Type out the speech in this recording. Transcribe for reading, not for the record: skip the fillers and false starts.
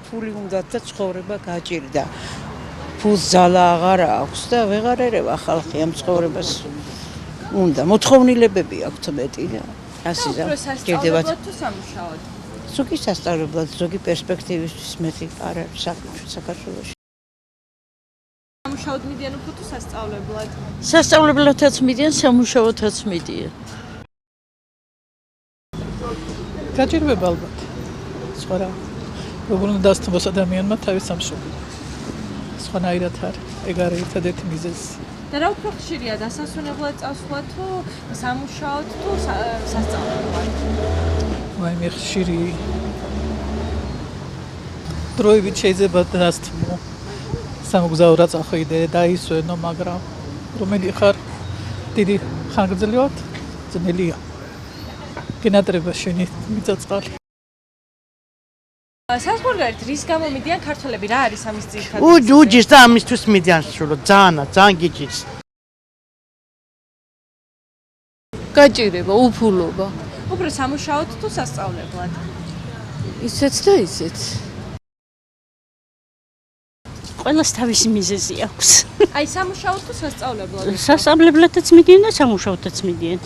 ფული უნდათ და ცხოვრება გაჭირდა. ფულს ძალა აღარ აქვს და ვეღარ ერევა ხალხი ამ ცხოვრებას. უნდა მოთხოვნილებები აქვს მეტი და ასიზა გირდებათ. თუ სამუშაოდ. ზოგი სასწავლებლად, ზოგი პერსპექტივისთვის მეტი არ არის საქართველოში. სამუშაოდ მიდიან უფრო თუ სასწავლებლად? სასწავლებელთაც მიდიან, სამუშაოთაც მიდიან. გაჭირვება ალბათ. სხვა რა. როგორ უნდა დასთმოს ადამიანმა თავის სამშობლო. სხვანაირად არის. ეგ არის ერთადერთი მიზეზი. და რა უფრო ხშირია დასასვენებლად წასვლა თუ სამუშაოდ თუ სასწავლებლად? მე ხშირი დროებით შეიძლება დასთმო. სამგზავრო წახვიდე, დაისვენო, მაგრამ რომელი ხარ დიდი ხანგრძლივად ძნელია. გენატრება შენი მიწაწყალი. საზღვარგარეთ რის გამო მიდიან ქართველები? რა არის ამის ძირითადი? უჯის და ამისთვის მიდიან სულო, ძალიან გიჯის. გაჭირება, უფულობა. უფრო სამუშაოდ თუ სასწავლებლად? ისეც და ისეც. ყველას თავისი მიზეზი აქვს. აი სამუშაოდ თუ სასწავლებლად? სასწავლებლადაც მიდიან და სამუშაოდაც მიდიან.